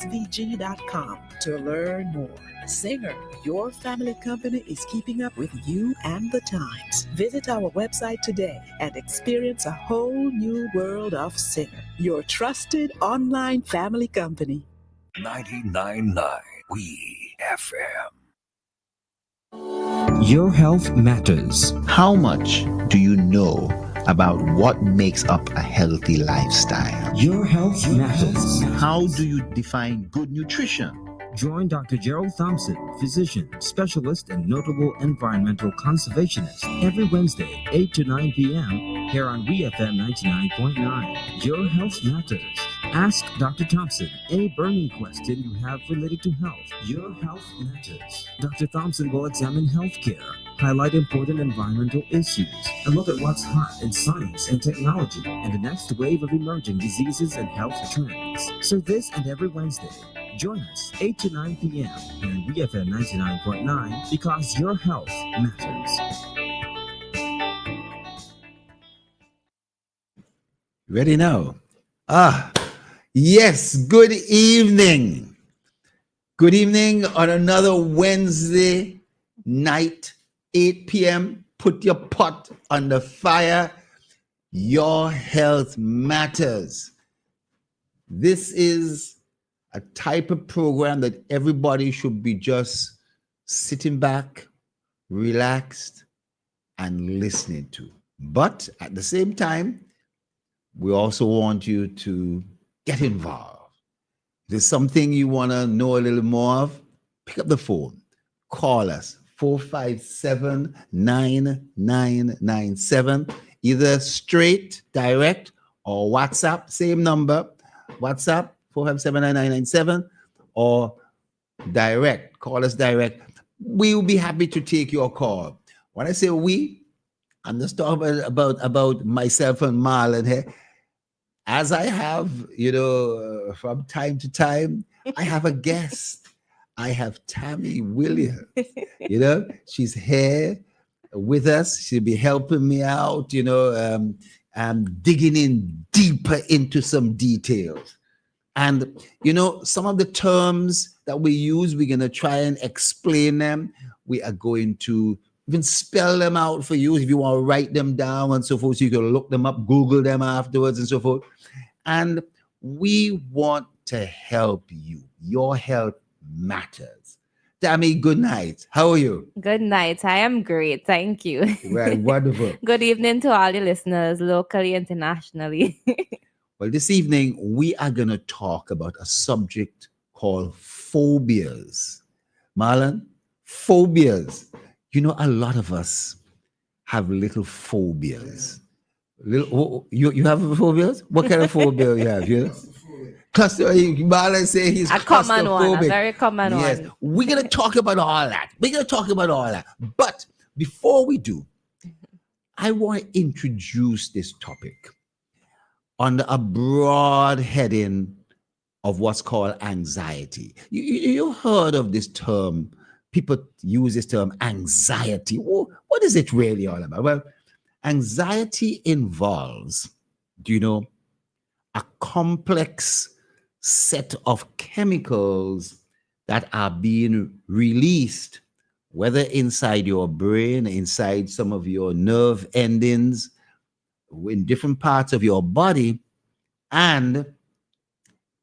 svg.com to learn more. Singer, your family company is keeping up with you and the times. Visit our website today and experience a whole new world of Singer, your trusted online family company. 99.9 We FM. Your health matters. How much do you know about what makes up a healthy lifestyle? Your health matters. How do you define good nutrition? Join Dr. Jerol Thompson, physician, specialist, and notable environmental conservationist, every Wednesday, 8 to 9 p.m. here on WeFM 99.9. Your health matters. Ask Dr. Thompson any burning question you have related to health. Your health matters. Dr. Thompson will examine healthcare, highlight important environmental issues, and look at what's hot in science and technology and the next wave of emerging diseases and health trends. So this and every Wednesday, join us 8 to 9 p.m. here on WeFM 99.9 because your health matters. Ready now? Yes, good evening. Good evening on another Wednesday night, 8 p.m. Put your pot on the fire. Your health matters. This is a type of program that everybody should be just sitting back, relaxed, and listening to. But at the same time, we also want you to get involved. If there's something you want to know a little more of, pick up the phone. Call us, 457-9997, either straight, direct, or WhatsApp, same number, WhatsApp, 457-9997, or direct. Call us direct. We will be happy to take your call. When I say we, I'm just talking about myself and Marlon here. As I have, from time to time, I have a guest. I have Tammy Williams. She's here with us. She'll be helping me out, digging in deeper into some details. And, some of the terms that we use, we're going to try and explain them. We are going to even spell them out for you if you want to write them down and so forth. So you can look them up, Google them afterwards and so forth. And we want to help you. Your health matters. Tammy, good night. How are you? Good night. I am great. Thank you. Right, wonderful. Good evening to all the listeners, locally, internationally. Well, this evening, we are going to talk about a subject called phobias. Marlon, phobias. A lot of us have little phobias. You have phobias? What kind of phobia you have? Marlon say he's a common one, a very common one. We're going to talk about all that. But before we do, I want to introduce this topic under a broad heading of what's called anxiety. You heard of this term. People use this term anxiety. What is it really all about? Well, anxiety involves, a complex set of chemicals that are being released, whether inside your brain, inside some of your nerve endings, in different parts of your body, and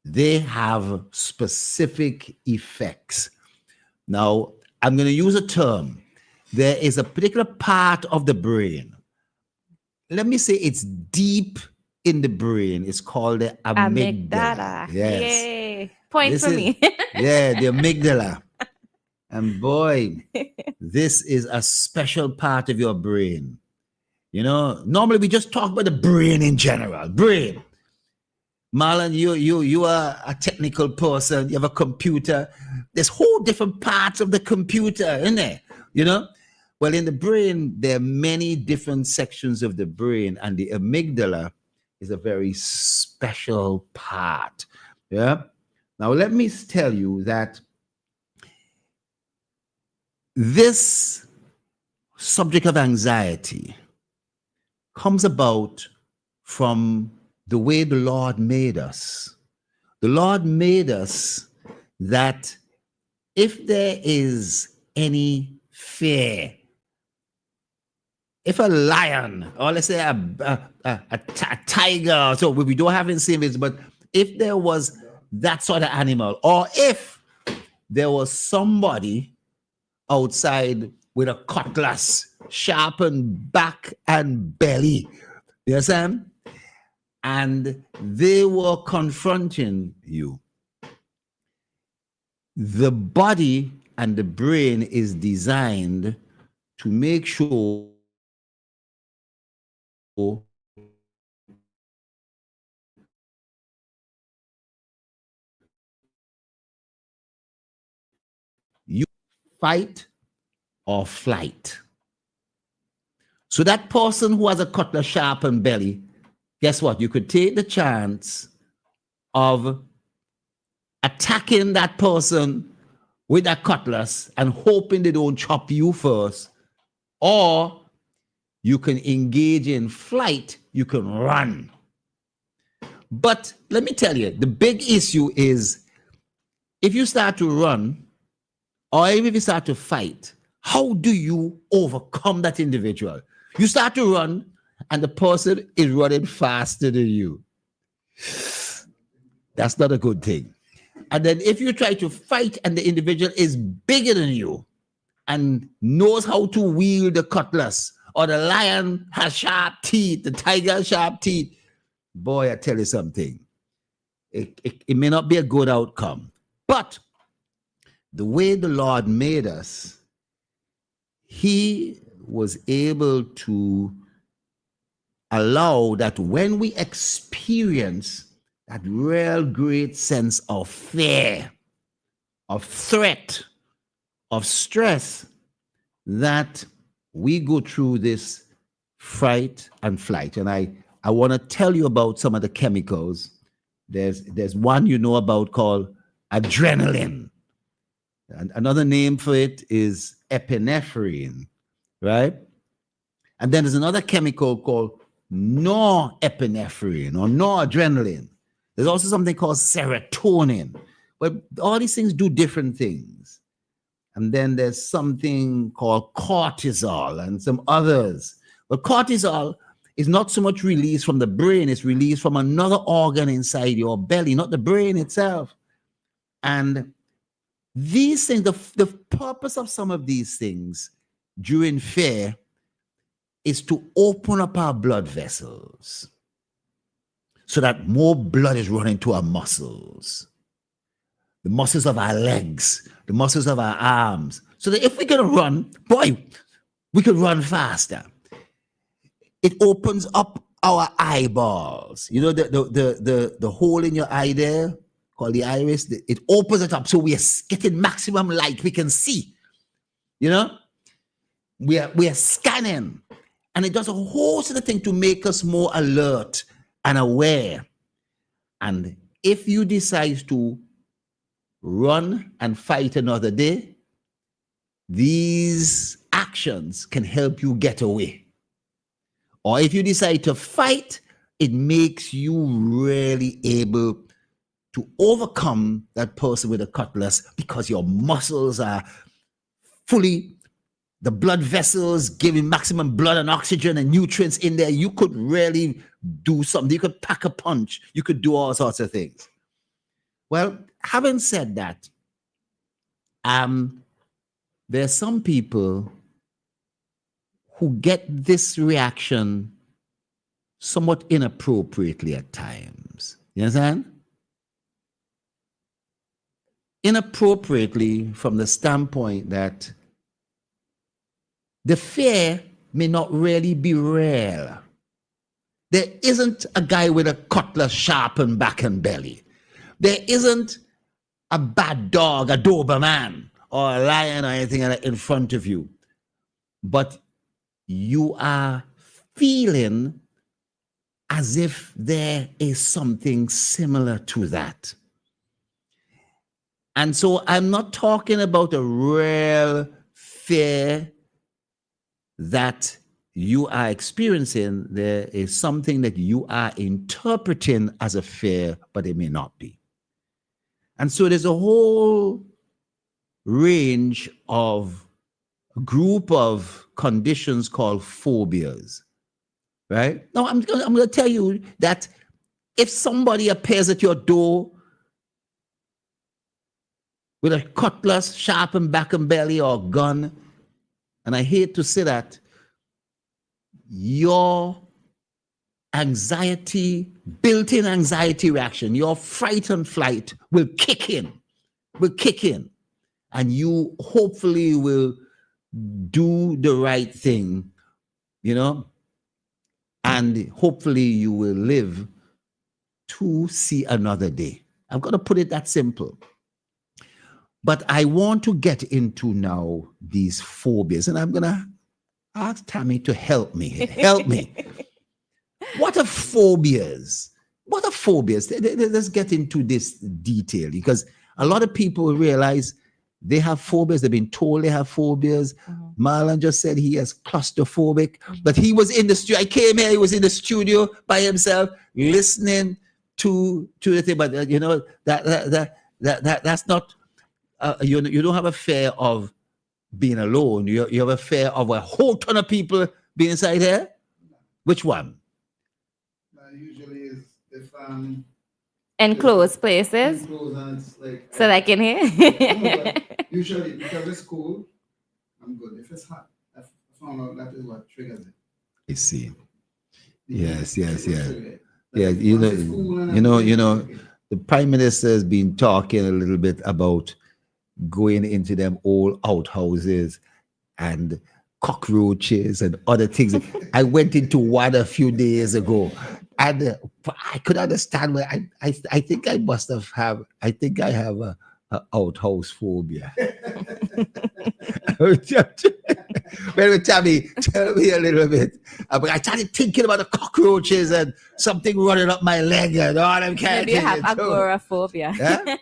they have specific effects. Now, I'm going to use a term. There is a particular part of the brain. Let me say it's deep in the brain. It's called the amygdala. Yes. Yay. Point for me. Yeah, the amygdala. And boy, this is a special part of your brain. Normally we just talk about the brain in general. Brain. Marlon, you are a technical person. You have a computer. There's whole different parts of the computer, isn't there? Well, in the brain, there are many different sections of the brain, and the amygdala is a very special part. Yeah. Now, let me tell you that this subject of anxiety comes about from the way the Lord made us. The Lord made us that if there is any fear, if a lion, or let's say a tiger, so we don't have in symbols, but if there was that sort of animal, or if there was somebody outside with a cutlass, sharpened back and belly, you understand? And they were confronting you. The body and the brain is designed to make sure you fight or flight. So that person who has a cutlass sharpened belly, guess what? You could take the chance of attacking that person with that cutlass and hoping they don't chop you first, or you can engage in flight, you can run. But let me tell you, the big issue is if you start to run, or even if you start to fight, how do you overcome that individual? You start to run, and the person is running faster than you. That's not a good thing. And then if you try to fight and the individual is bigger than you and knows how to wield the cutlass, or the lion has sharp teeth, the tiger has sharp teeth, boy, I tell you something, it may not be a good outcome. But the way the Lord made us, he was able to allow that when we experience that real great sense of fear, of threat, of stress, that we go through this fight and flight. And I want to tell you about some of the chemicals. There's one you know about called adrenaline. And another name for it is epinephrine, right? And then there's another chemical called norepinephrine or noradrenaline. There's also something called serotonin. But all these things do different things. And then there's something called cortisol and some others. But cortisol is not so much released from the brain, it's released from another organ inside your belly, not the brain itself. And these things, the purpose of some of these things during fear is to open up our blood vessels so that more blood is running to our muscles, the muscles of our legs, the muscles of our arms, so that if we're going to run, boy, we could run faster. It opens up our eyeballs. You know, the hole in your eye there, called the iris, it opens it up so we are getting maximum light. We can see, you know, we are scanning, and it does a whole sort of thing to make us more alert and aware. And if you decide to run and fight another day, these actions can help you get away. Or if you decide to fight, it makes you really able to overcome that person with a cutlass because your muscles are fully, the blood vessels giving maximum blood and oxygen and nutrients in there. You could really do something. You could pack a punch. You could do all sorts of things. Well, having said that, there's some people who get this reaction somewhat inappropriately at times. You understand? Inappropriately from the standpoint that the fear may not really be real. There isn't a guy with a cutlass sharpened back and belly. There isn't a bad dog, a Doberman, or a lion or anything like that in front of you. But you are feeling as if there is something similar to that. And so I'm not talking about a real fear that you are experiencing. There is something that you are interpreting as a fear, but it may not be. And so there's a whole range of a group of conditions called phobias, right? Now, I'm going to tell you that if somebody appears at your door with a cutlass, sharpened back and belly, or gun, and I hate to say that, your anxiety, built-in anxiety reaction, your fright and flight will kick in, and you hopefully will do the right thing, and hopefully you will live to see another day. I'm going to put it that simple. But I want to get into now these phobias, and I'm going to ask Tammy to help me. Help me. What are phobias? Let's get into this detail, because a lot of people realize they have phobias. They've been told they have phobias. Marlon just said he has claustrophobic, but he was in the studio. I came here, he was in the studio by himself listening to the thing. But that's not, you don't have a fear of being alone. You have a fear of a whole ton of people being inside here. Which one? Usually is if enclosed places. enclosed and it's like So like in here. usually because it's cool, I'm good. If it's hot, I found out that is what triggers it. I see. Because Yes. it will trigger it. Like, Yeah, once it's cool and everything, the Prime Minister has been talking a little bit about going into them old outhouses and cockroaches and other things. I went into one a few days ago, and I could understand why. I think I must have I think I have a outhouse phobia. Well, tell me a little bit. I started thinking about the cockroaches and something running up my leg and all them kind Maybe you of have things. agoraphobia. Yeah?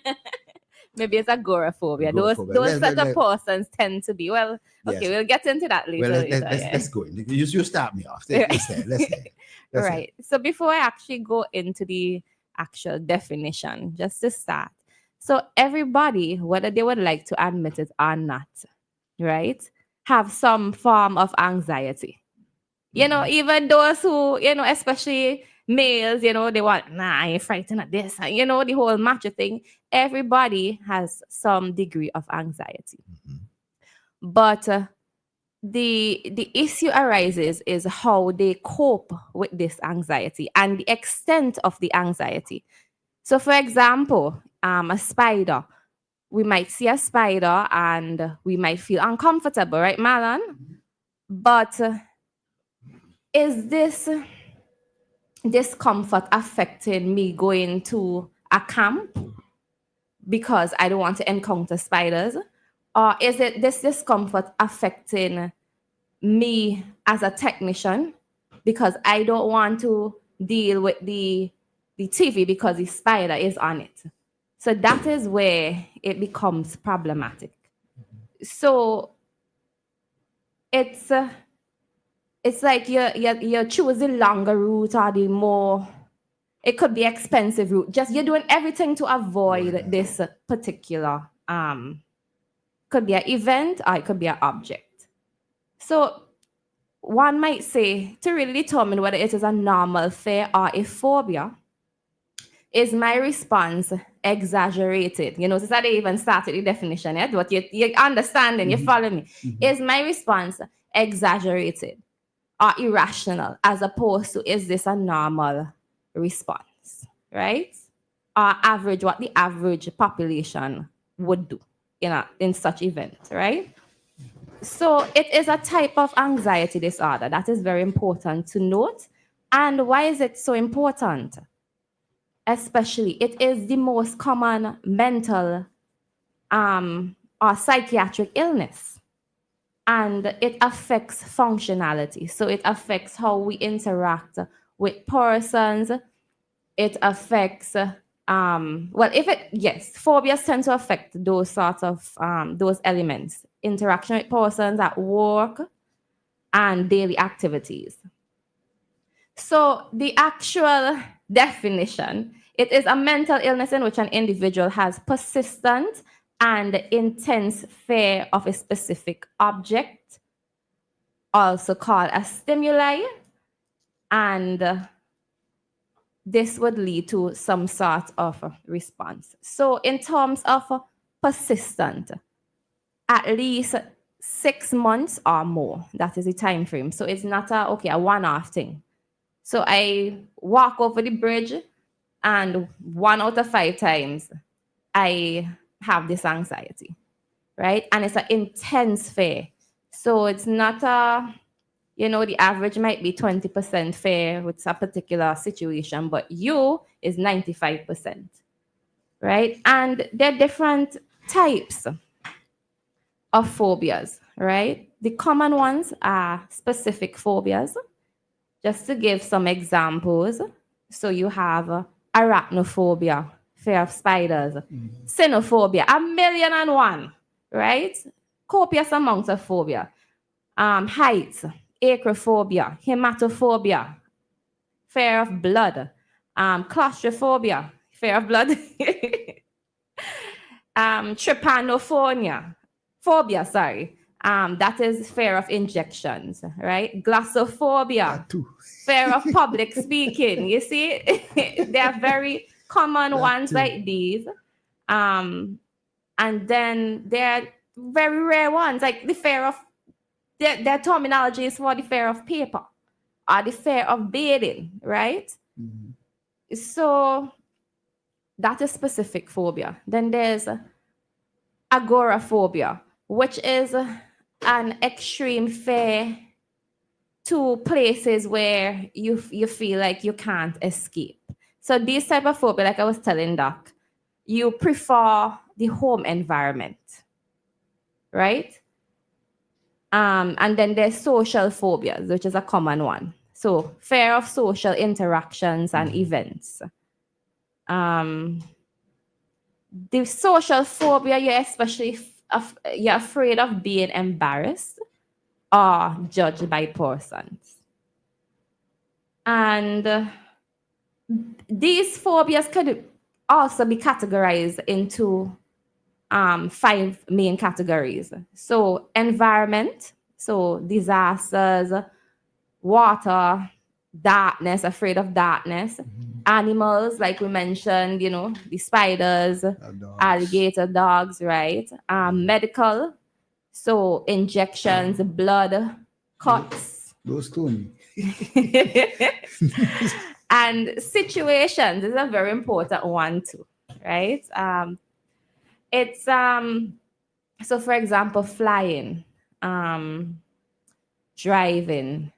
Maybe it's agoraphobia. Agoraphobia. Those sort of persons tend to be. Well, okay, Yes. we'll get into that later. Well, yeah. let's go in. You start me off. Let's say. Right. So before I actually go into the actual definition, just to start. So everybody, whether they would like to admit it or not, right, have some form of anxiety. Even those who, especially males, they want, I ain't frightened at this. The whole macho thing. Everybody has some degree of anxiety. But the issue arises is how they cope with this anxiety and the extent of the anxiety. So, for example, a spider. We might see a spider and we might feel uncomfortable, right, Marlon? But is this discomfort affecting me going to a camp because I don't want to encounter spiders? Or is it this discomfort affecting me as a technician because I don't want to deal with the TV because the spider is on it? So that is where it becomes problematic. So it's like you're choosing longer route or the more, it could be expensive route. Just you're doing everything to avoid this particular could be an event or it could be an object. So one might say to really determine whether it is a normal fear or a phobia, is my response exaggerated? Since I didn't even started the definition yet, but you understand and you follow me. Is my response exaggerated or irrational, as opposed to is this a normal response, right? Or average, what the average population would do in such events, right? So it is a type of anxiety disorder. That is very important to note. And why is it so important? Especially, it is the most common mental or psychiatric illness. And it affects functionality. So it affects how we interact with persons. It affects, phobias tend to affect those sorts of, those elements. Interaction with persons at work and daily activities. So the actual definition It is a mental illness in which an individual has persistent and intense fear of a specific object, also called a stimuli, and this would lead to some sort of response. So in terms of persistent, at least 6 months or more, that is the time frame. So it's not a one-off thing. So I walk over the bridge and 1 out of 5 times I have this anxiety, right? And it's an intense fear. So it's not the average might be 20% fear with a particular situation, but you is 95%, right? And there are different types of phobias, right? The common ones are specific phobias. Just to give some examples, so you have arachnophobia, fear of spiders, cynophobia, 1,000,001, right? Copious amounts of phobia. Heights, acrophobia, hematophobia, fear of blood, claustrophobia, fear of blood, trypanophobia, that is fear of injections, right? Glossophobia, fear of public speaking. You see, there are very common ones like these. And then there are very rare ones, like the fear of, their terminology is for the fear of paper or the fear of bathing, right? So that is specific phobia. Then there's agoraphobia, which is an extreme fear to places where you feel like you can't escape. So these type of phobia, like I was telling Doc, you prefer the home environment, right? And then there's social phobias, which is a common one. So fear of social interactions and events. The social phobia, you're especially you're afraid of being embarrassed or judged by persons. And these phobias could also be categorized into 5 main categories. So environment, so disasters, water, darkness, afraid of darkness, animals, like we mentioned, the spiders, alligator, dogs, right? Medical, so injections, blood, cuts. Those two. And situations is a very important one too, right? It's so for example, flying, driving,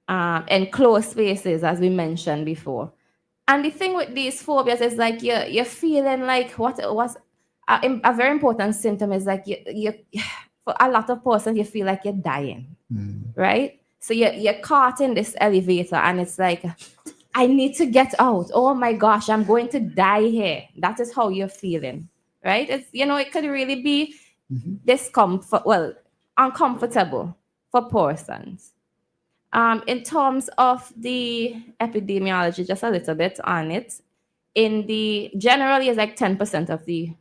in closed spaces, as we mentioned before. And the thing with these phobias is like you're feeling like what was a very important symptom is like you for a lot of persons you feel like you're dying, right? So you're caught in this elevator and it's like, I need to get out. Oh my gosh, I'm going to die here. That is how you're feeling, right? It's it could really be uncomfortable for persons. In terms of the epidemiology, just a little bit on it. Generally it's like 10% of the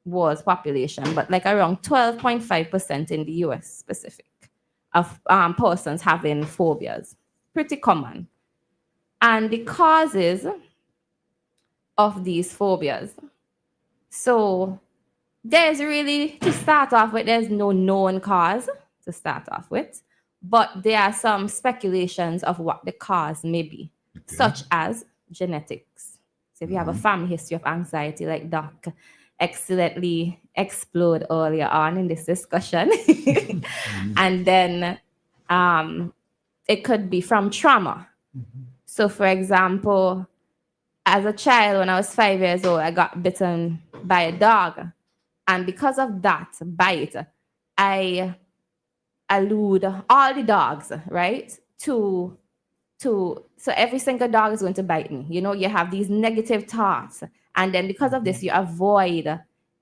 world's population, but like around 12.5% in the US specific of persons having phobias. Pretty common. And the causes of these phobias. So there's really, to start off with, there's no known cause to start off with. But there are some speculations of what the cause may be, such as genetics. So if you have a family history of anxiety, like Doc excellently explored earlier on in this discussion, and then it could be from trauma. So for example, as a child, when I was 5 years old, I got bitten by a dog. And because of that bite, I allude all the dogs, right, so every single dog is going to bite me. You have these negative thoughts, and then because of this you avoid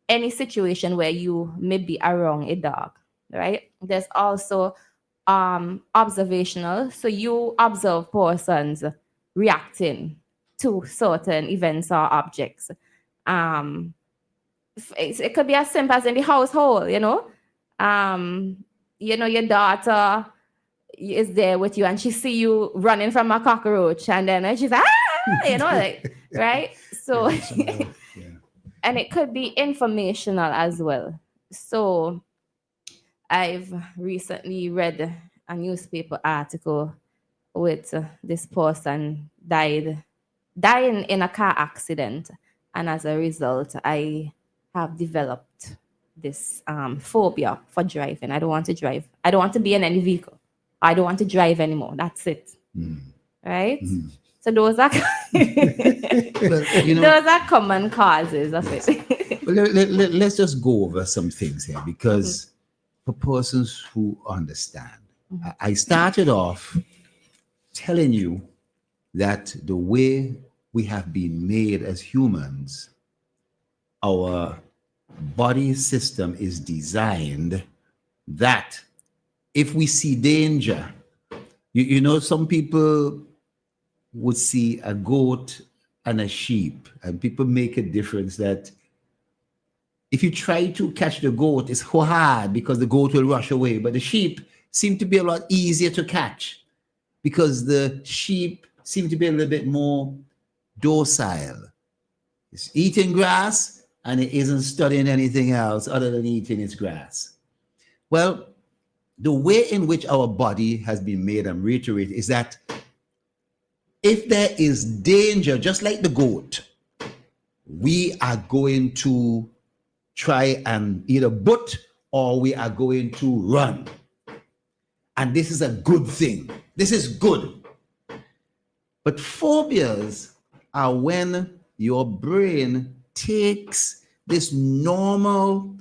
any situation where you may be around a dog, right? There's also observational, so you observe persons reacting to certain events or objects. It could be as simple as in the household, your daughter is there with you and she see you running from a cockroach and then she's like, right? So, and it could be informational as well. So I've recently read a newspaper article with this person dying in a car accident. And as a result, I have developed this phobia for driving. I don't want to drive. I don't want to be in any vehicle. I don't want to drive anymore. That's it. Right? So those are those are common causes of it. Let's just go over some things here because for persons who understand, I started off telling you that the way we have been made as humans, our body system is designed that if we see danger, some people would see a goat and a sheep, and people make a difference that if you try to catch the goat, it's hard because the goat will rush away, but the sheep seem to be a lot easier to catch because the sheep seem to be a little bit more docile. It's eating grass and it isn't studying anything else other than eating its grass. Well, the way in which our body has been made, and reiterate, is that if there is danger, just like the goat, we are going to try and either butt or we are going to run. And this is a good thing. This is good. But phobias are when your brain takes this normal,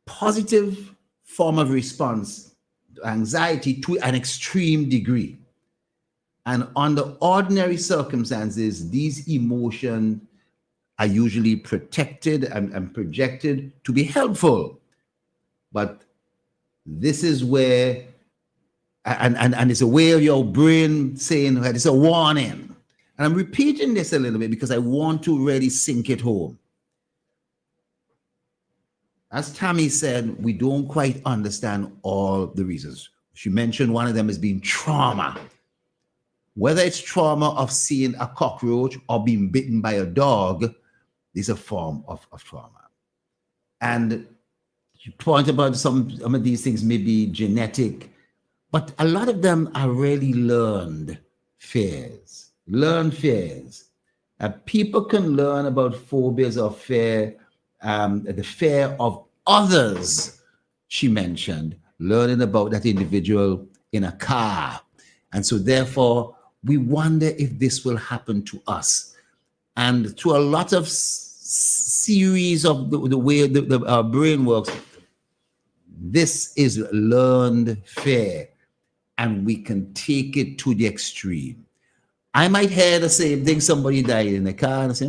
positive form of response to anxiety to an extreme degree. And under ordinary circumstances, these emotions are usually protected and projected to be helpful. But this is where, and it's a way of your brain saying that it's a warning. And I'm repeating this a little bit because I want to really sink it home. As Tammy said, we don't quite understand all the reasons. She mentioned one of them as being trauma. Whether it's trauma of seeing a cockroach or being bitten by a dog is a form of trauma. And you point about some of these things may be genetic, but a lot of them are really learned fears. People can learn about phobias or fear, the fear of others, she mentioned, learning about that individual in a car. And so therefore, we wonder if this will happen to us. And to a lot of series of the way our brain works, this is learned fear, and we can take it to the extreme. I might hear the same thing, somebody died in a car, and I say,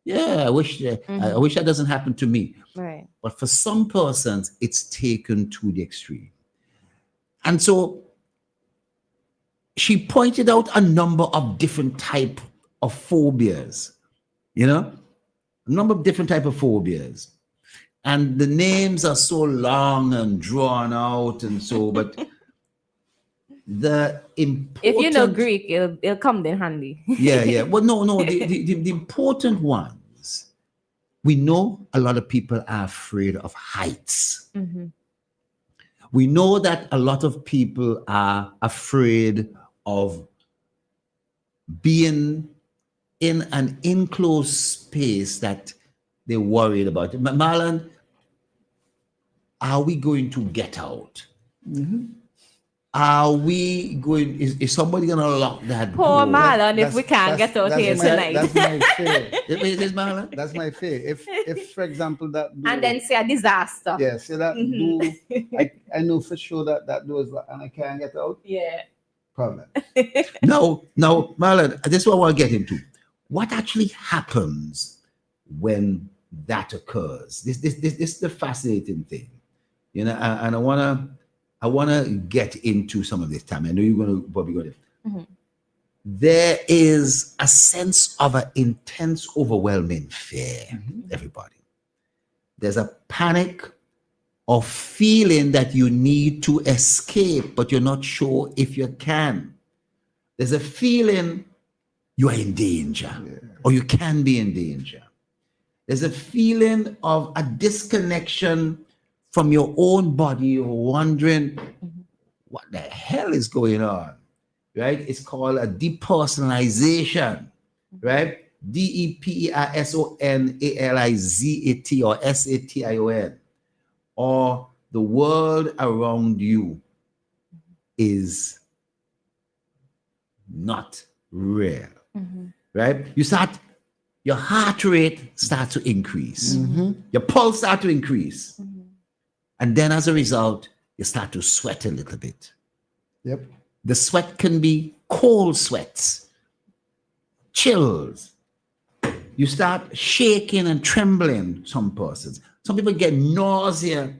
yeah, I wish that doesn't happen to me. Right. But for some persons, it's taken to the extreme. And so she pointed out a number of different type of phobias, a number of different type of phobias. And the names are so long and drawn out and so, but the important... If you know Greek, it'll come in handy. Yeah. Well, no, the important ones, we know a lot of people are afraid of heights. Mm-hmm. We know that a lot of people are afraid of being in an enclosed space that they're worried about. Marlon, are we going to get out? Mm-hmm. Are we going, is somebody going to lock that Poor door? Marlon, if we can't get out here tonight. That's my fear. Is Marlon? That's my fear. If for example, that door, And then say a disaster. yeah, say that door, I know for sure that door is locked and I can't get out. Yeah. Problem. No, Marlon, this is what I want to get into. What actually happens when that occurs? This is the fascinating thing, and I want to get into some of this time. I know you're going to probably go there. Mm-hmm. there is a sense of an intense, overwhelming fear, everybody. There's a panic of feeling that you need to escape, but you're not sure if you can. There's a feeling you are in danger, or you can be in danger. There's a feeling of a disconnection from your own body. You're wondering, what the hell is going on? Right? It's called a depersonalization, right? DEPERSONALIZAT or SATION, or the world around you is not real, right? Your heart rate starts to increase, your pulse starts to increase, and then as a result, you start to sweat a little bit. Yep. The sweat can be cold sweats, chills. You start shaking and trembling, some persons. Some people get nausea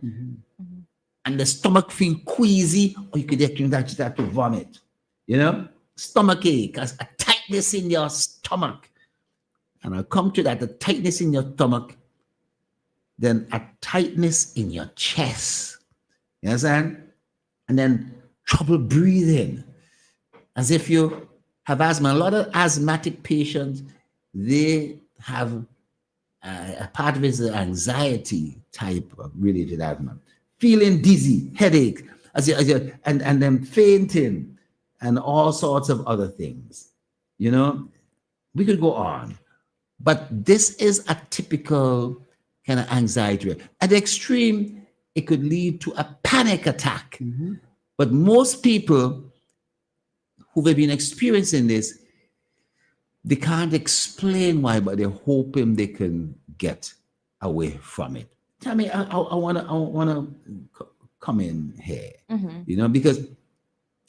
and the stomach feel queasy, or you could actually start to vomit. You know, stomach ache, a tightness in your stomach. And I'll come to that, the tightness in your stomach, then a tightness in your chest. You understand? And then trouble breathing, as if you have asthma. A lot of asthmatic patients, they have a part of it is anxiety type of related asthma. Feeling dizzy, headache, and then fainting, and all sorts of other things. You know, we could go on. But this is a typical kind of anxiety. At the extreme, it could lead to a panic attack. But most people who have been experiencing this, they can't explain why, but they're hoping they can get away from it. Tell me, I wanna come in here, you know, because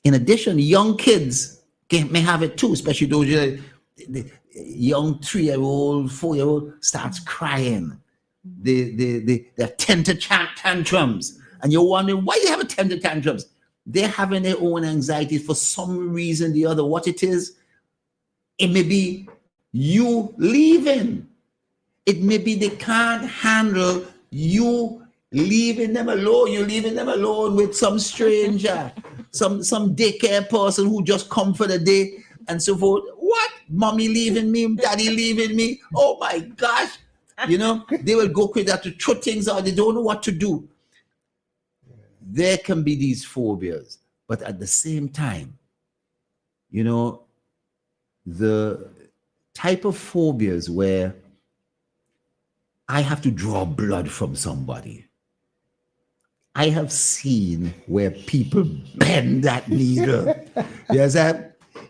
in addition, young kids may have it too, especially those the young 3-year-old, 4-year-old starts crying. They have temper tantrums, and you're wondering why they have a temper tantrums. They're having their own anxiety for some reason or the other. What it is, it may be you leaving. It may be they can't handle you leaving them alone. You're leaving them alone with some stranger, some daycare person who just come for the day and so forth. What? Mommy leaving me? Daddy leaving me? Oh my gosh. You know, they will go quick to throw things out. They don't know what to do. There can be these phobias, but at the same time, you know, the type of phobias where I have to draw blood from somebody. I have seen where people bend that needle. Yes,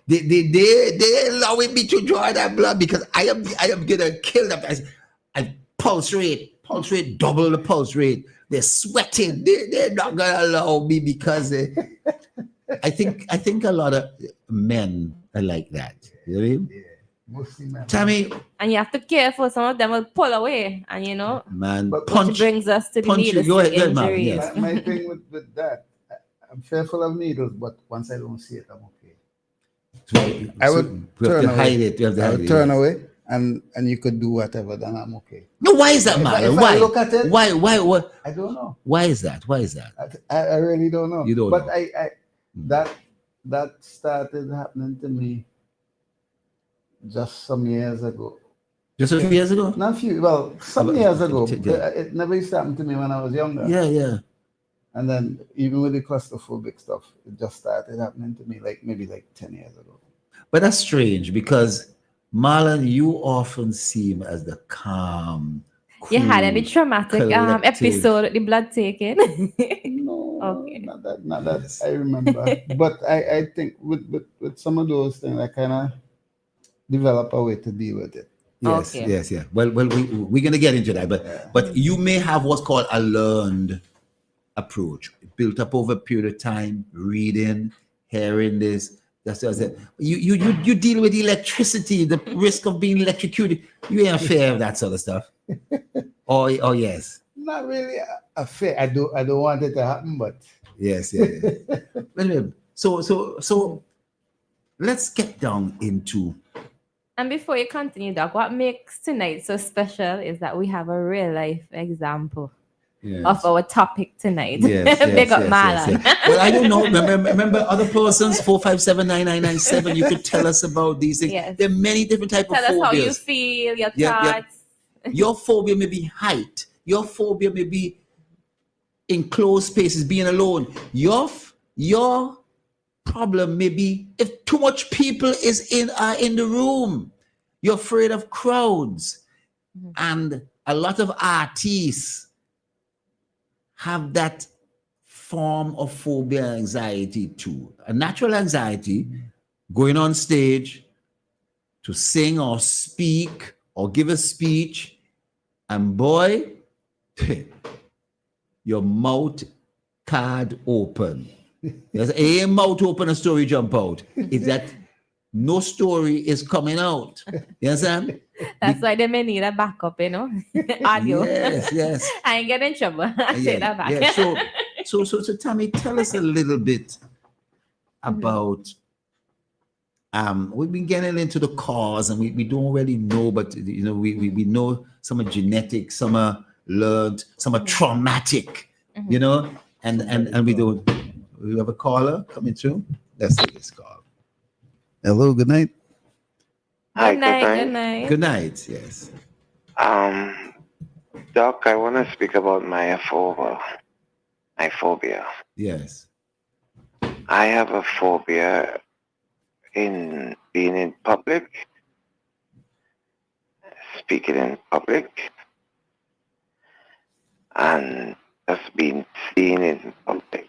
they allowing me to draw that blood because I am gonna kill them. I pulse rate, double the pulse rate. They're sweating. They're not gonna allow me because I think a lot of men are like that. You know what I mean? Yeah, mostly men. Tammy, And you have to be careful. Some of them will pull away, and you know, man, which brings us to the needles injuries. Yes. My thing with that, I'm fearful of needles, but once I don't see it, I'm okay. So, I would we have turn to away. hide it. We have to I hide would it. turn yes. away, and you could do whatever, then I'm okay. No, why is that, If Marlon? I Why? look at it, Why? I don't know. Why is that? Why is that? I really don't know. You don't but know. that started happening to me just some years ago. Just a few years ago? Not few, well, some years ago. Yeah. It never used to happen to me when I was younger. Yeah. And then even with the claustrophobic stuff, it just started happening to me maybe 10 years ago. But that's strange because Marlon, you often seem as the calm. You had any cool, traumatic collective. episode, the blood taking? No, Okay. not that Yes. I remember. But I think with some of those things, I kind of develop a way to deal with it. Yes, Okay. yes, yeah. Well, we're gonna get into that, but you may have what's called a learned approach, built up over a period of time, reading, hearing this. That's what I said. You deal with electricity, the risk of being electrocuted. You ain't afraid of that sort of stuff. Oh yes. Not really a fear. I don't want it to happen, but Yes, yeah. But anyway, so let's get down into. And before you continue, Doc, what makes tonight so special is that we have a real life example of our topic tonight. Yes, Big up Marlon. Well, I don't know. Remember other persons 4579997. You could tell us about these things. Yes. There are many different types of Tell us phobias. how you feel, your Yeah. thoughts. Your phobia may be height. Your phobia may be enclosed spaces, being alone. Your problem may be if too much people is in the room. You're afraid of crowds. And a lot of artists have that form of phobia anxiety too. A natural anxiety, going on stage to sing or speak or give a speech, and boy, your mouth card open. There's a mouth open, a story jump out. Is that no story is coming out. You understand? That's why they may need a backup, audio. Yes. I ain't get in trouble. I take that back. Yeah. So Tammy, tell us a little bit about we've been getting into the cause, and we don't really know, but we know some are genetic, some are learned, some are traumatic, and we don't. We have a caller coming through. Let's take this call. Hello, good night. Good night. Good night, yes. Doc, I want to speak about my phobia. Yes. I have a phobia in being in public, speaking in public, and just being seen in public.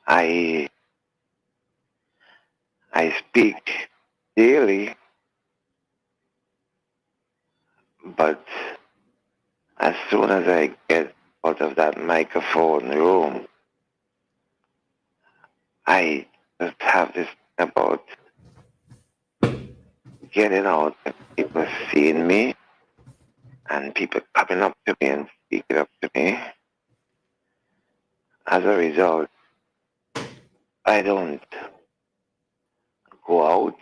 I speak daily, but as soon as I get out of that microphone room, I just have this thing about getting out and people seeing me and people coming up to me and speaking up to me. As a result, I don't go out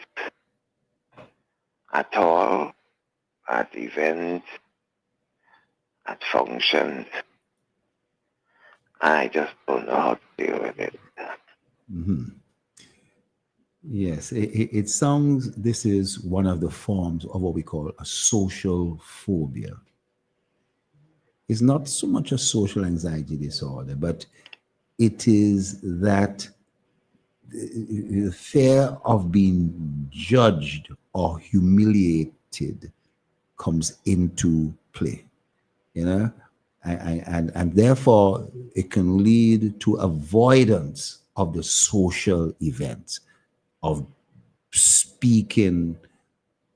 at all, at events, at functions. I just don't know how to deal with it. Mm-hmm. Yes, it sounds, this is one of the forms of what we call a social phobia. It's not so much a social anxiety disorder, but it is that the fear of being judged or humiliated comes into play, and therefore it can lead to avoidance of the social events, of speaking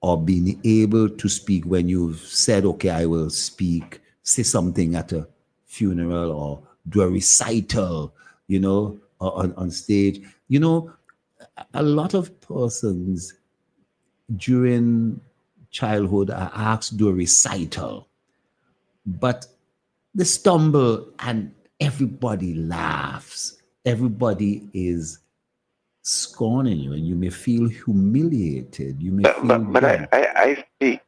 or being able to speak when you've said, okay, I will speak, say something at a funeral or do a recital, on stage. A lot of persons during childhood are asked to do a recital, but they stumble and everybody laughs. Everybody is scorning you, and you may feel humiliated. You may But I speak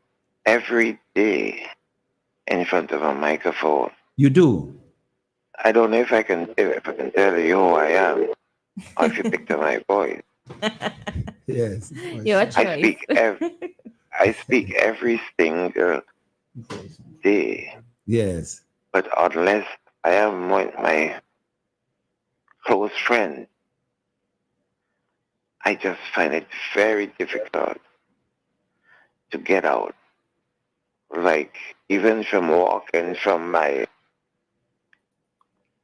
every day in front of a microphone. You do? I don't know if I can tell you who I am, or if you picked up my voice. Yes. Your choice. I speak every single day. Yes. But unless I am with my close friend, I just find it very difficult to get out. Like, even from walking from my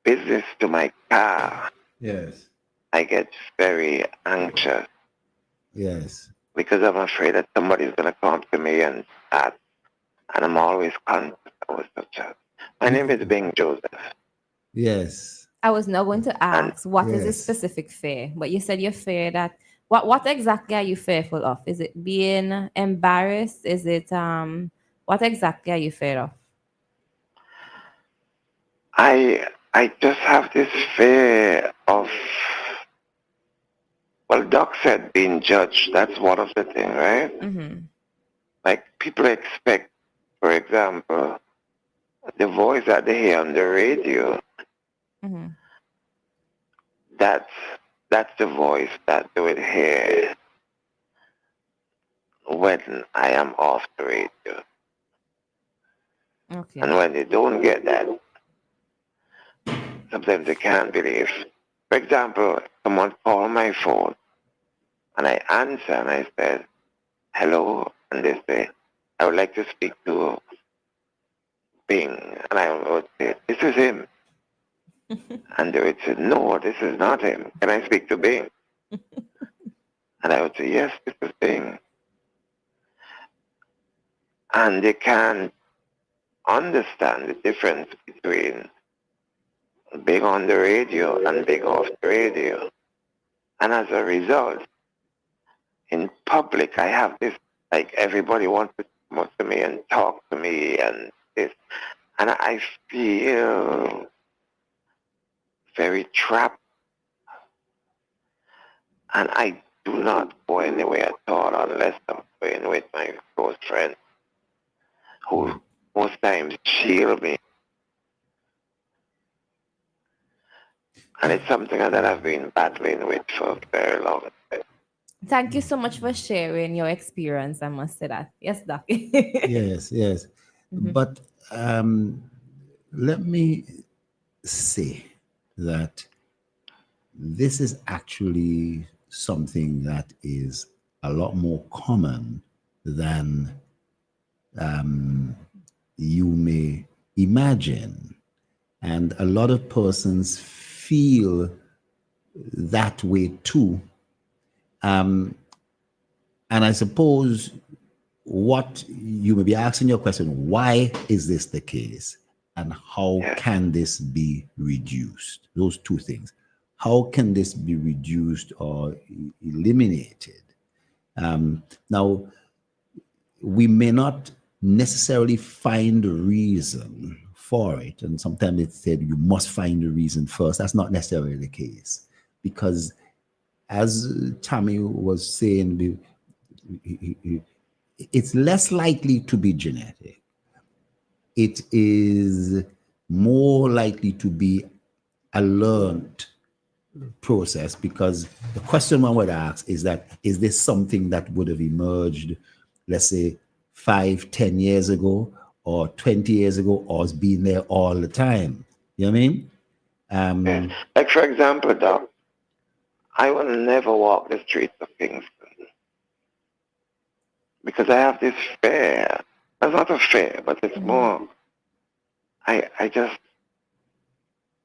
business to my car, Yes. I get very anxious Yes. because I'm afraid that somebody's going to come up to me and chat, and I'm always conscious of such a. My name is Bing Joseph. Yes. I was not going to ask what is the Yes. specific fear, but you said you fear that. What exactly are you fearful of? Is it being embarrassed? Is it what exactly are you fear of? I just have this fear of Well, Doc said being judged, that's one of the things, right? Mm-hmm. Like people expect, for example, the voice that they hear on the radio, Mm-hmm. that's the voice that they would hear when I am off the radio. Okay. And when they don't get that, sometimes they can't believe. For example, someone called my phone and I answer and I said, hello, and they say, I would like to speak to Bing. And I would say, this is him. And they would say, no, this is not him. Can I speak to Bing? And I would say, yes, this is Bing. And they can't understand the difference between being on the radio and being off the radio. And as a result, in public, I have this, like everybody wants to come up to me and talk to me and this. And I feel very trapped. And I do not go anywhere at all unless I'm going with my close friends who most times shield me. And it's something that I've been battling with for a very long time. Thank you so much for sharing your experience. I must say that. Yes, Doc. Yes, yes. Mhm. But let me say that this is actually something that is a lot more common than you may imagine. And a lot of persons feel that way too. And I suppose what you may be asking your question, why is this the case? And how can this be reduced? Those two things. How can this be reduced or eliminated? Now, we may not necessarily find a reason for it. And sometimes it's said you must find a reason first. That's not necessarily the case. Because as Tammy was saying, it's less likely to be genetic. It is more likely to be a learned process, because the question one would ask is that, is this something that would have emerged, let's say 5, 10 years ago or 20 years ago, or has been there all the time? You know what I mean? Like for example, Doc, I will never walk the streets of Kingston because I have this fear. That's not a fear, but it's more, I just...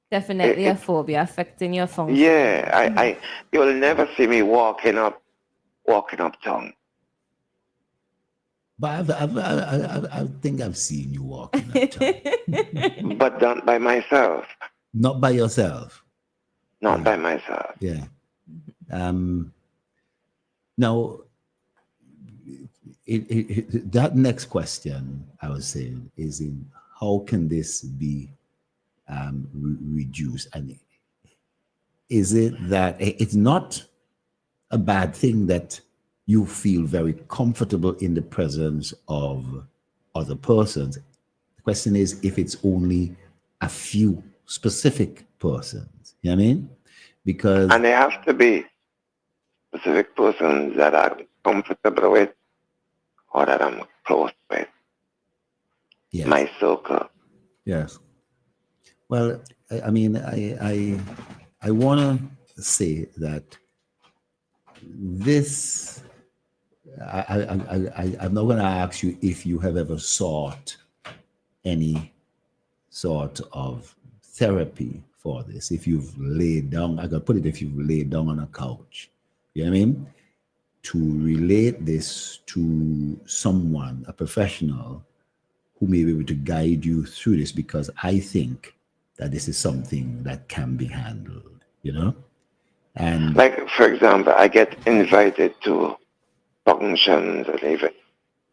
Definitely a phobia affecting your function. Yeah, you'll never see me walking uptown. But I think I've seen you walking uptown. But not by myself. Not by yourself. Not by myself. Yeah. Now, that next question I was saying is, in how can this be reduced? And is it that it's not a bad thing that you feel very comfortable in the presence of other persons? The question is if it's only a few specific persons. You know what I mean? Because... And they have to be specific persons that I'm comfortable with or that I'm close with. Yes. My circle. Yes. Well, I mean, I want to say that this, I'm not going to ask you if you have ever sought any sort of therapy for this. If you've laid down, I could put it, if you've laid down on a couch, you know what I mean? To relate this to someone, a professional, who may be able to guide you through this, because I think that this is something that can be handled, you know? And like, for example, I get invited to functions and even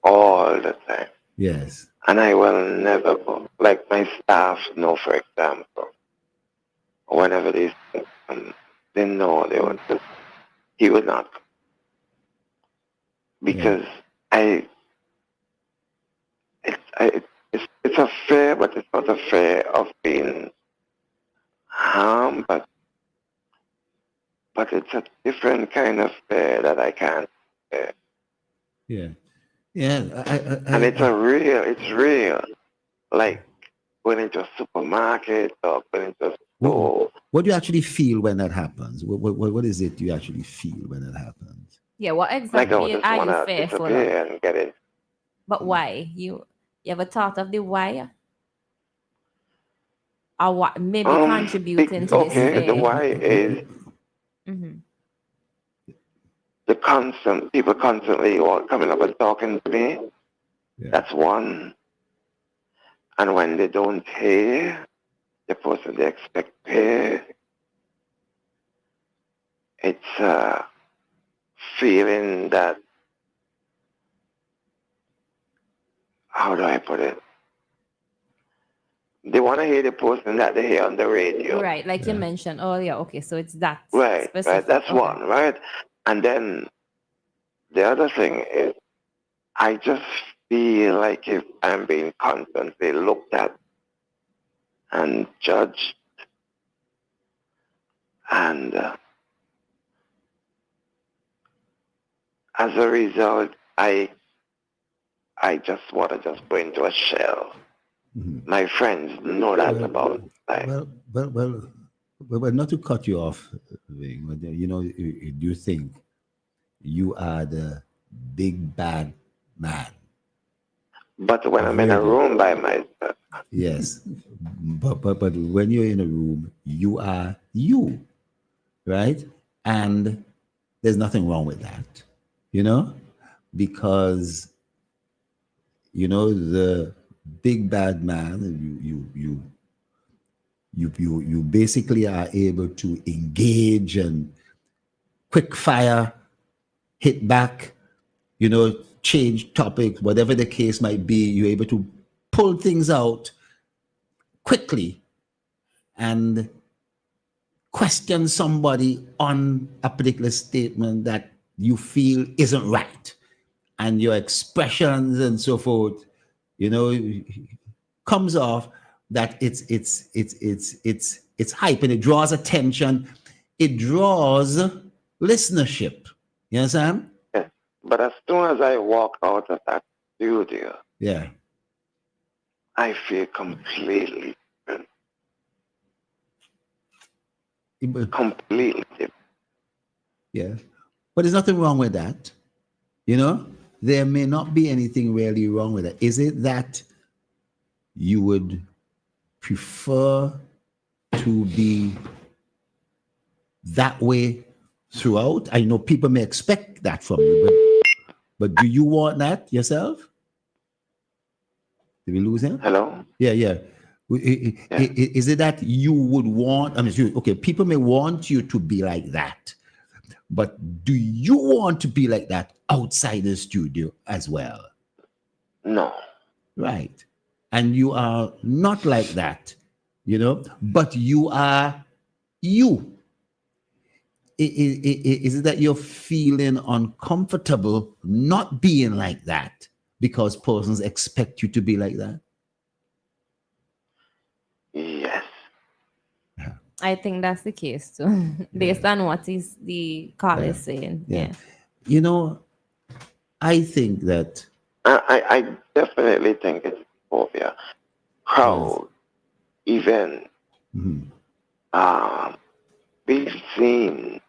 all the time. yes. And I will never go. Like my staff know, for example, whenever they know they want to he would not. Because it's a fear, but it's not a fear of being harmed, but it's a different kind of fear that I can't bear. Yeah. Yeah. And it's real. Like going into a supermarket or going into a store. What do you actually feel when that happens? What is it you actually feel when that happens? Yeah, what Like exactly I just are want you to fearful disappear of? and get it. But why? You ever thought of the why? Or what maybe contributing to this Okay, the fear? why is Mm-hmm. the constant people constantly coming up and talking to me. Yeah. That's one. And when they don't hear the person they expect to hear, it's a feeling that, how do I put it? They want to hear the person that they hear on the radio. Right, like you mentioned. Oh yeah, okay. So it's that Right, specific. that's Okay. one, right? And then the other thing is, I just feel like if I'm being constantly looked at and judged, and as a result, I just want to just go into a shell. Mm-hmm. My friends know that about life. Well, not to cut you off, Ving, but do you think you are the big bad man? But when I'm in a room by myself, yes, but when you're in a room, you are you, right? And there's nothing wrong with that, because the big bad man, you basically are able to engage and quick fire, hit back, change topics, whatever the case might be. You're able to pull things out quickly and question somebody on a particular statement that you feel isn't right, and your expressions and so forth, comes off that it's hype, and it draws attention, it draws listenership. You understand? yes. But as soon as I walk out of that studio, Yeah. I feel completely different. Completely different. Yeah. But there's nothing wrong with that. There may not be anything really wrong with it. Is it that you would prefer to be that way throughout? I know people may expect that from you, but do you want that yourself? Did we lose him? Hello? Yeah. Is it that you would want, okay, people may want you to be like that, but do you want to be like that outside the studio as well? No. Right. And you are not like that, but you are you. Is it that you're feeling uncomfortable not being like that because persons expect you to be like that? Yes. I think that's the case too, based on what is the caller is saying. Yeah. I think that I definitely think it's phobia. Crowd, event, be seen.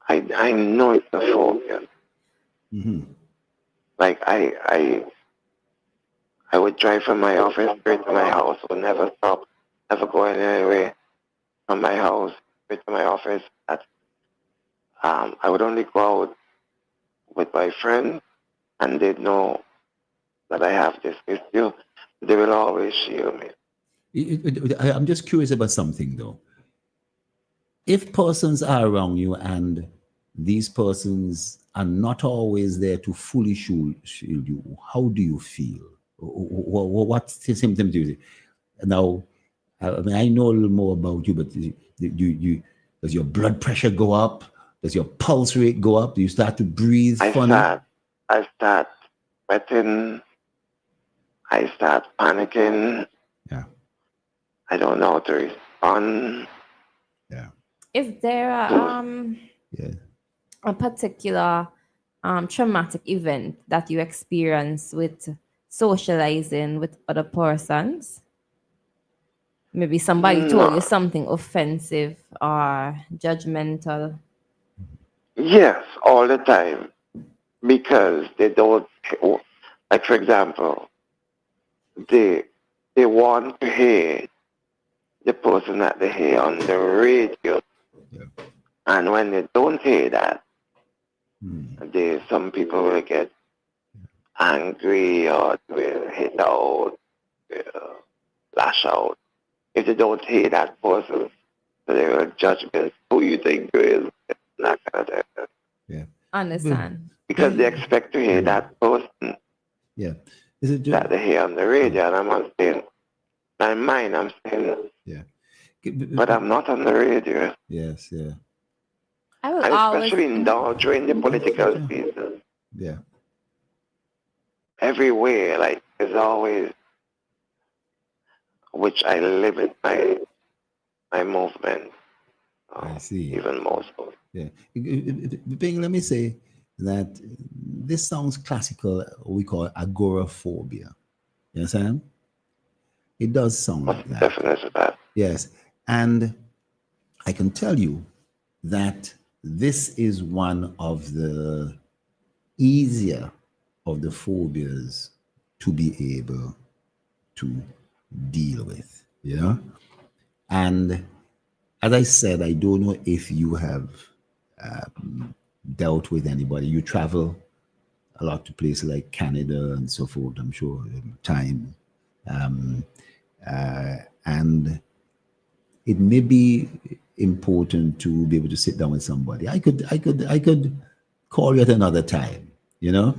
I know it's a phobia. Mm-hmm. Like I would drive from my office straight to my house, would never stop, never going anywhere from my house straight to my office. I would only go out with my friends, and they'd know that I have this issue. They will always shield me. I'm just curious about something though. If persons are around you and these persons are not always there to fully shield you, how do you feel? What symptoms do you see? Now, I know a little more about you, but does your blood pressure go up? Does your pulse rate go up? Do you start to breathe I funny? start sweating. I start panicking. Yeah. I don't know how to respond. Yeah. Is there Yeah. a particular traumatic event that you experience with socializing with other persons? Maybe somebody told you No. something offensive or judgmental. Yes, all the time. Because they don't, like for example, they want to hear the person that they hear on the radio. Yeah. And when they don't hear that, Hmm. some people will get angry or will hit out, will lash out. If they don't hear that person, so they will judge me. Who you think you is? That kind of thing. Yeah. Understand? Because they expect to hear that person Yeah. Is it that they hear on the radio, and I'm saying, my mind, I'm saying, yeah. but I'm not on the radio. Yes, yeah. I will And always. especially now during the political season, Yeah. everywhere, like, there's always, which I limit my movement, I see. even more so. Yeah. Bing, let me say that this sounds classical, we call agoraphobia. You understand? It does sound like that. Definitely that. Yes. And I can tell you that this is one of the easier of the phobias to be able to deal with, you know? And as I said, I don't know if you have dealt with anybody. You travel a lot to places like Canada and so forth, I'm sure, time. And it may be important to be able to sit down with somebody. I could call you at another time, you know?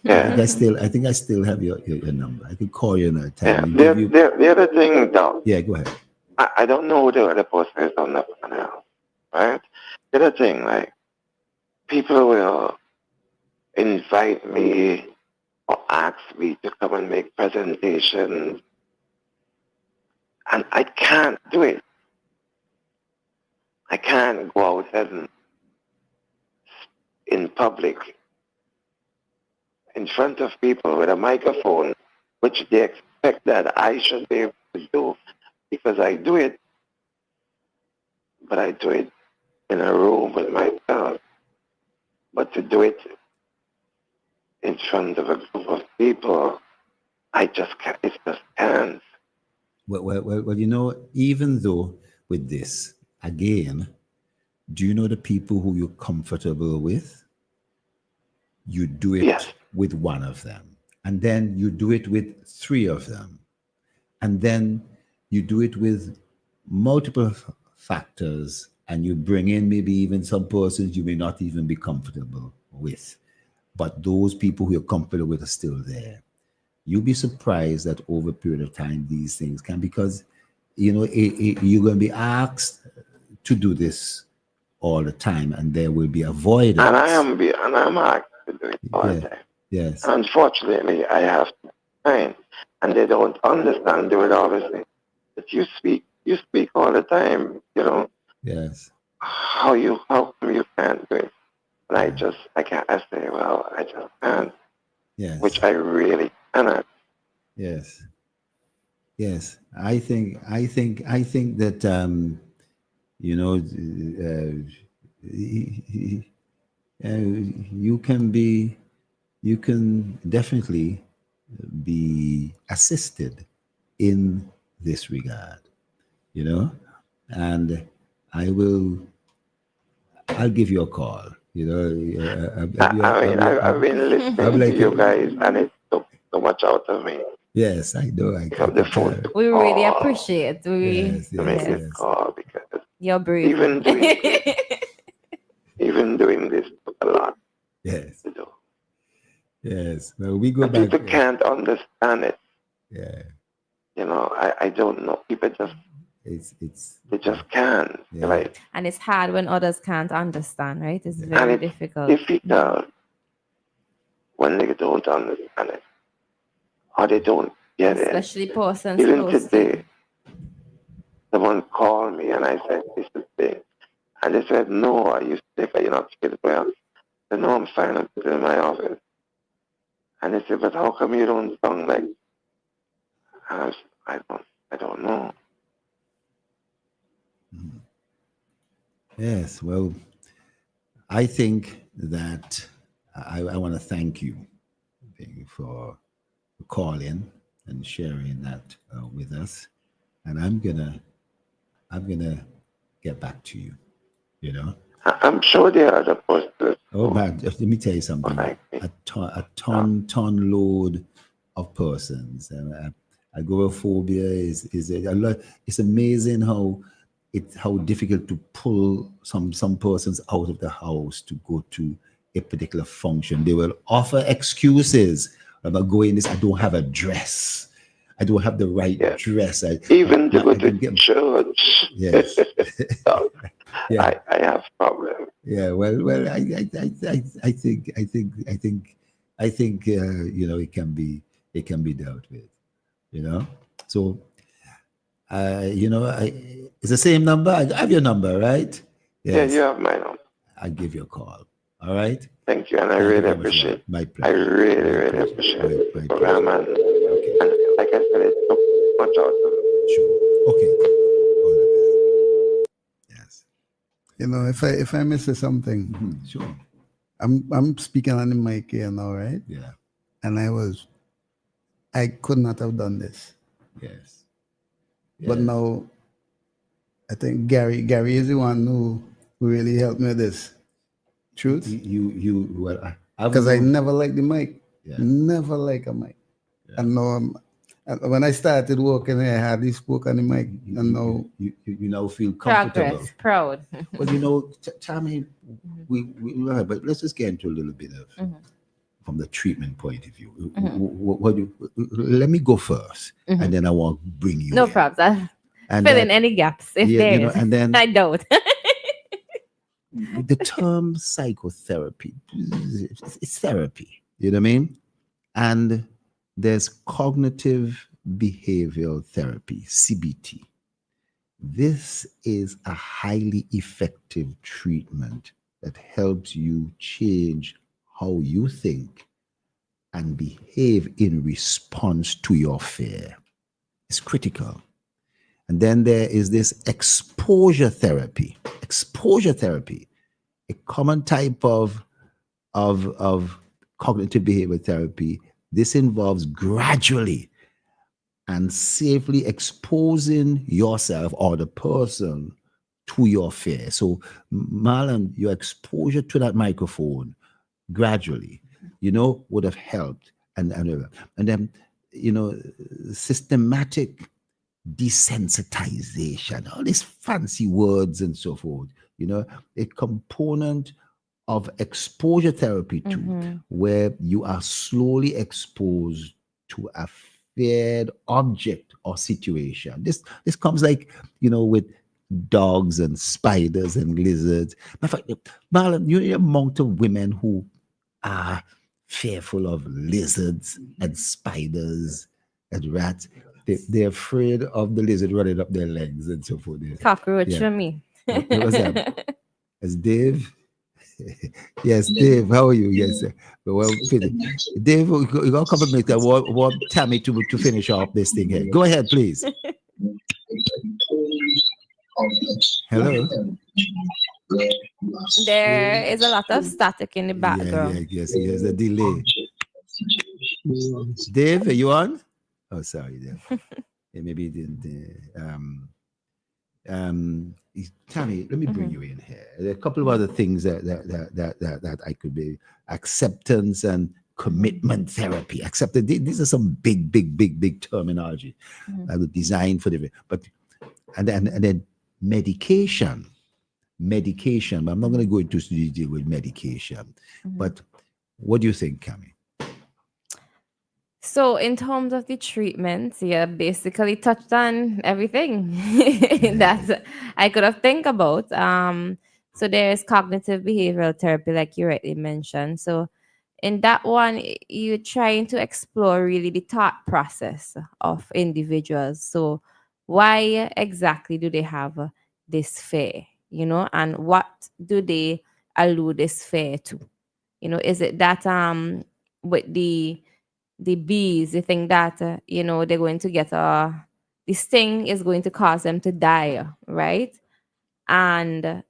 Yeah. I think I still have your number. I could call you another time Yeah. and give you. The other thing, though, Yeah, go ahead. I don't know who the other person is on the panel, right? The other thing, like, people will invite me or ask me to come and make presentations, and I can't do it. I can't go out and in public, in front of people with a microphone, which they expect that I should be able to do because I do it, but I do it in a room with myself. But to do it in front of a group of people, I just can't. It just can't. Well, you know, even though with this, again, do you know the people who you're comfortable with? You do it Yes. with one of them. And then you do it with three of them. And then you do it with multiple factors, and you bring in maybe even some persons you may not even be comfortable with. But those people who you're comfortable with are still there. You'll be surprised that over a period of time, these things can, because, you know, you're going to be asked to do this all the time, and there will be avoidance. And I'm asked to do it all the time. Yes. Unfortunately, I have to sign, and they don't understand. They would always say that you speak all the time. You know, Yes. how come you can't do it? And I can't. I say, well, I just can't. Yes. Which I really cannot. Yes. Yes. I think that you know, you can definitely be assisted in this regard, you know, and I'll give you a call, you know. I've been listening to you guys, and it took so much out of me. Yes, I know. I Pick up the phone to We really call, appreciate. Yes, to make yes, this yes. call, because You're brave. even doing this took a lot Yes, to do. yes. Well, we go And back. people can't understand it. Yeah. You know, I don't know. People just They just can't. Yeah. Like, And it's hard when others can't understand, right? It's and very it's difficult. difficult when they don't understand it or they don't get it. Especially persons Even close to today, you. someone called me and I said, this is big. And they said, no, are you sick? Are you not sick? Well, I said, no, I'm fine. I'm sitting in my office. And they said, but how come you don't sound like? And I don't know. Yes, well, I think that I want to thank you for calling and sharing that with us, and I'm gonna get back to you. You know. I'm sure there are other posters. Oh man, let me tell you something. Like me. A ton load of persons. Agoraphobia is a lot. It's amazing how difficult to pull some persons out of the house to go to a particular function. They will offer excuses about going this. I don't have a dress. I don't have the right dress. Even to go to church. Yes. So, Yeah. I have problems. Yeah. Well. I think you know, it can be dealt with. You know. So you know, it's the same number. I have your number, right? Yes. Yeah, you have my number. I'll give you a call. All right. Thank you, and I really appreciate it. My pleasure. I really appreciate the program, and like I said, it took much out of it. Sure. Okay. Yes. You know, if I miss something, Sure. I'm speaking on the mic here now, right? Yeah. And I could not have done this. Yes. But now, I think Gary is the one who really helped me with this. Truth? Well, because I never liked the mic. Yeah. Never like a mic. Yeah. And now when I started working, I hardly spoke on the mic. And now you now feel comfortable. Progress, proud. Well, you know, Tammy, but let's just get into a little bit of from the treatment point of view. Let me go first, and then I want to bring you. No problems. Fill in any gaps if there is. You know, and then I don't. The term psychotherapy, it's therapy, you know what I mean? And there's cognitive behavioral therapy, CBT. This is a highly effective treatment that helps you change how you think and behave in response to your fear. It's critical. And then there is this exposure therapy. Exposure therapy, a common type of cognitive behavioral therapy. This involves gradually and safely exposing yourself or the person to your fear. So, Marlon, your exposure to that microphone gradually, you know, would have helped. And then, you know, systematic desensitization, all these fancy words and so forth, you know, a component of exposure therapy too, where you are slowly exposed to a feared object or situation. This comes like, you know, with dogs and spiders and lizards. In fact, Marlon, you're the amount of women who are fearful of lizards and spiders and rats. They're afraid of the lizard running up their legs and so forth. Cockroach for me. What was that? As Dave? Yes, Dave, how are you? Yes, sir. Well, Dave, you got a couple of minutes. I want Tammy to finish off this thing here. Go ahead, please. Hello? There is a lot of static in the background. Yes, there's a delay. Dave, are you on? Oh, sorry, Dave. Maybe it didn't. Tammy, let me bring you in here. There are a couple of other things that I could be. Acceptance and commitment therapy. These are some big terminology that were designed for the. But and then medication. But I'm not going to go into detail with medication. But what do you think, Cami? So in terms of the treatments, yeah, basically touched on everything that I could have think about. So there's cognitive behavioral therapy, like you rightly mentioned. So in that one, you're trying to explore really the thought process of individuals. So why exactly do they have this fear, and what do they allude this fear to? Is it that with the bees, they think that they're going to get this thing is going to cause them to die, right? And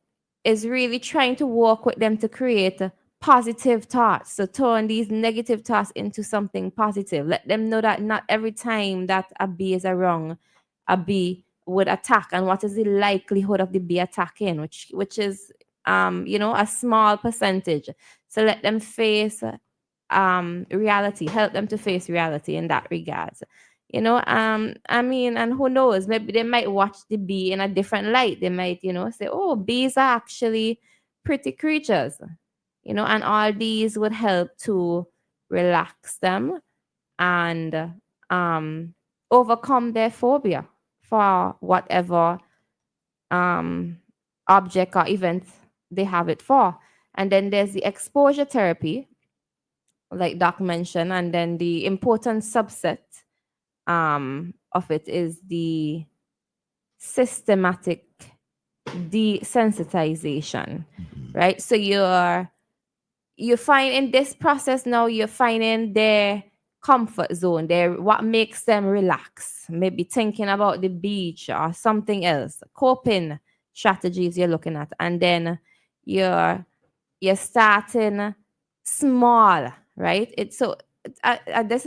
is really trying to work with them to create positive thoughts, so turn these negative thoughts into something positive. Let them know that not every time that a bee is around, a bee would attack, and what is the likelihood of the bee attacking, which is a small percentage. So let them face reality, help them to face reality in that regards. I mean, and who knows, maybe they might watch the bee in a different light. They might, say, oh, bees are actually pretty creatures, and all these would help to relax them and overcome their phobia for whatever object or event they have it for. And then there's the exposure therapy, like Doc mentioned, and then the important subset of it is the systematic desensitization, right? So you find in this process now, you're finding their comfort zone, their what makes them relax, maybe thinking about the beach or something else, coping strategies you're looking at, and then you're starting small, right? This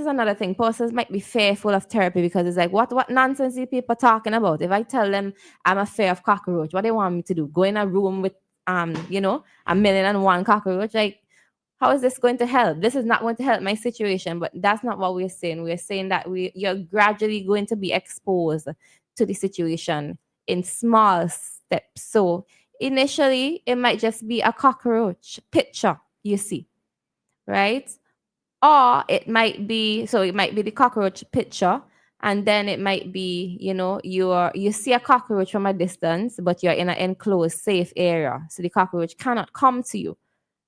is another thing. Persons might be fearful of therapy because it's like, what nonsense are people talking about? If I tell them I'm afraid of cockroach, what they want me to do? Go in a room with a 1,000,001 cockroach? Like, how is this going to help? This is not going to help my situation. But that's not what we're saying. We're saying that you're gradually going to be exposed to the situation in small steps. So initially, it might just be a cockroach picture you see, right? Or it might be the cockroach picture, and then it might be, you see a cockroach from a distance, but you're in an enclosed, safe area. So the cockroach cannot come to you,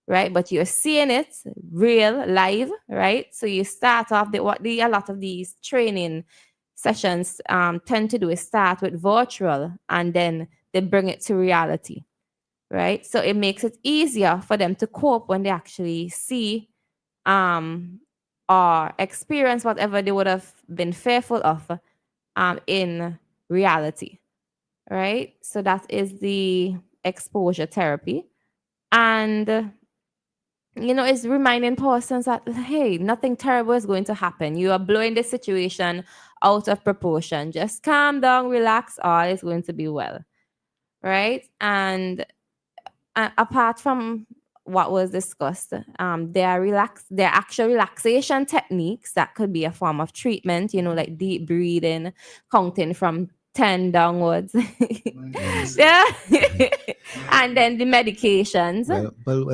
right? But you're seeing it real, live, right? So you start off a lot of these training sessions tend to do is start with virtual, and then they bring it to reality, right? So it makes it easier for them to cope when they actually see or experience whatever they would have been fearful of in reality, right? So that is the exposure therapy. And it's reminding persons that, hey, nothing terrible is going to happen. You are blowing the situation out of proportion. Just calm down, relax, all is going to be well, right? And apart from what was discussed, there are actual relaxation techniques that could be a form of treatment, like deep breathing, counting from 10 downwards. Yeah. And then the medications. Well,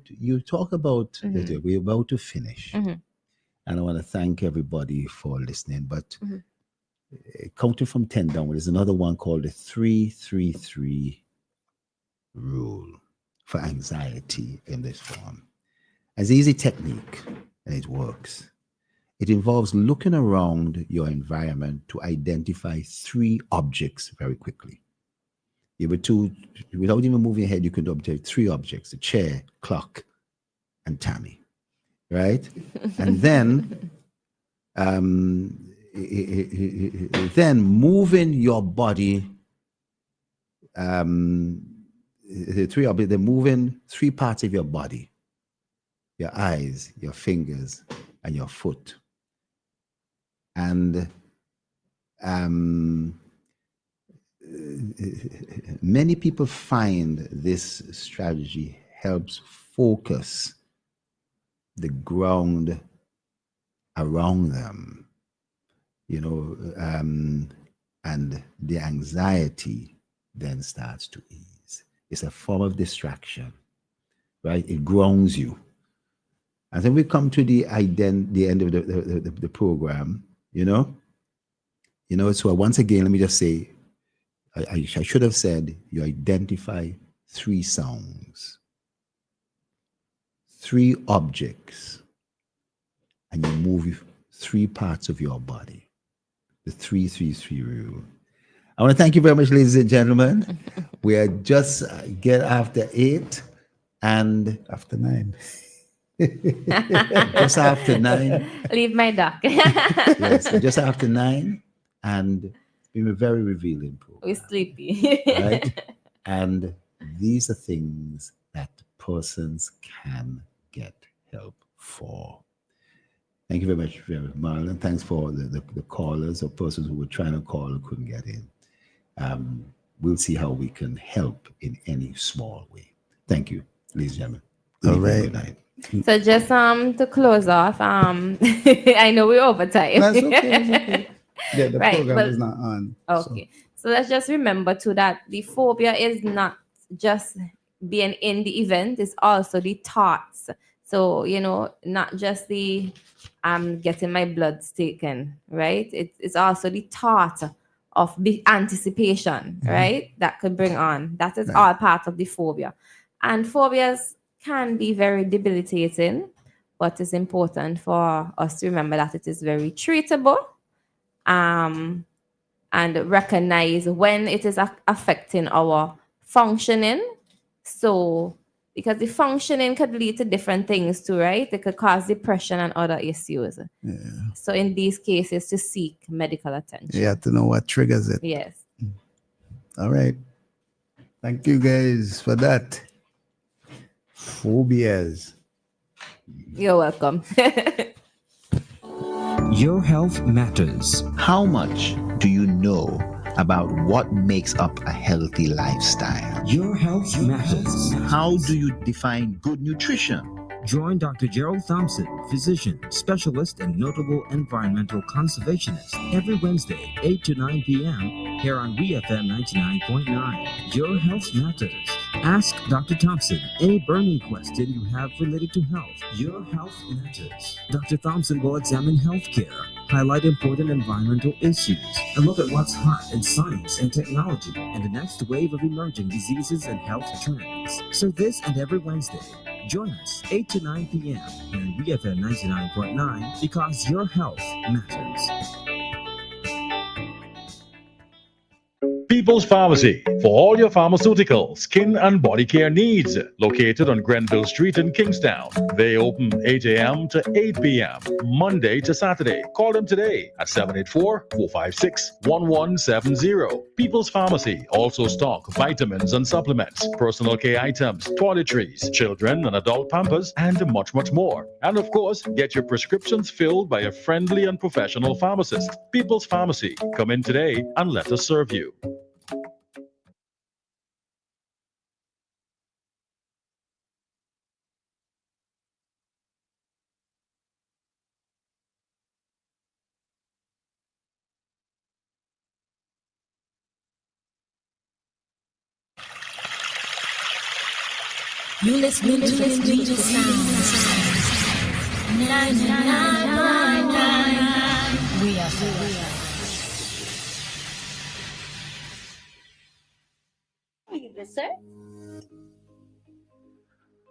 you talk about it. We're about to finish. And I want to thank everybody for listening. But counting from 10 downward is another one called the 3-3-3 rule for anxiety in this form. It's an easy technique, and it works. It involves looking around your environment to identify 3 objects very quickly. Without even moving your head, you can observe 3 objects: the chair, clock, and Tammy, right? And then then moving your body, they're moving 3 parts of your body: your eyes, your fingers, and your foot. And many people find this strategy helps focus the ground around them, and the anxiety then starts to ease. It's a form of distraction, right? It grounds you. I think we come to the end of the program, so once again, let me just say, I should have said you identify 3 sounds, 3 objects, and you move 3 parts of your body. The 3-3-3 rule. I want to thank you very much, ladies and gentlemen. We are just get after 8 and After 9. just after 9. Leave my duck. Yes, just after 9, and it's been a very revealing program. We're sleepy. Right? And these are things that persons can get help for. Thank you very much, Marlon. Thanks for the callers or persons who were trying to call and couldn't get in. We'll see how we can help in any small way. Thank you, ladies and gentlemen. All right. Good night. So just to close off, I know we're over time. That's okay. That's okay. Yeah, the Right, program but- is not on. Okay. So let's just remember too that the phobia is not just being in the event, it's also the thoughts. So, not just the I'm getting my blood taken, right? It's also the thought of the anticipation, right? That could bring on. That is all part of the phobia. And phobias can be very debilitating, but it's important for us to remember that it is very treatable. And recognize when it is affecting our functioning. So, because the functioning could lead to different things too, right? It could cause depression and other issues. Yeah. So, in these cases, to seek medical attention. You have to know what triggers it. Yes. All right. Thank you guys for that. Phobias. You're welcome. Your health matters. How much do you know about what makes up a healthy lifestyle? Your health matters. How do you define good nutrition? Join Dr. Jerol Thompson, physician, specialist, and notable environmental conservationist, every Wednesday, 8 to 9 p.m. here on WeFM 99.9. Your health matters. Ask Dr. Thompson any burning question you have related to health. Your health matters. Dr. Thompson will examine healthcare, highlight important environmental issues, and look at what's hot in science and technology and the next wave of emerging diseases and health trends. So this and every Wednesday, join us 8 to 9 p.m. here on WeFM 99.9 because your health matters. People's Pharmacy, for all your pharmaceutical, skin and body care needs. Located on Grenville Street in Kingstown. They open 8 a.m. to 8 p.m. Monday to Saturday. Call them today at 784-456-1170. People's Pharmacy also stock vitamins and supplements, personal care items, toiletries, children and adult pampers, and much, much more. And of course, get your prescriptions filled by a friendly and professional pharmacist. People's Pharmacy. Come in today and let us serve you. You listening to the sounds. 99.9. We are free.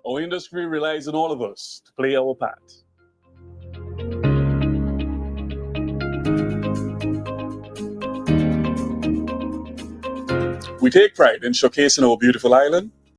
Our industry relies on all of us to play our part. We take pride in showcasing our beautiful island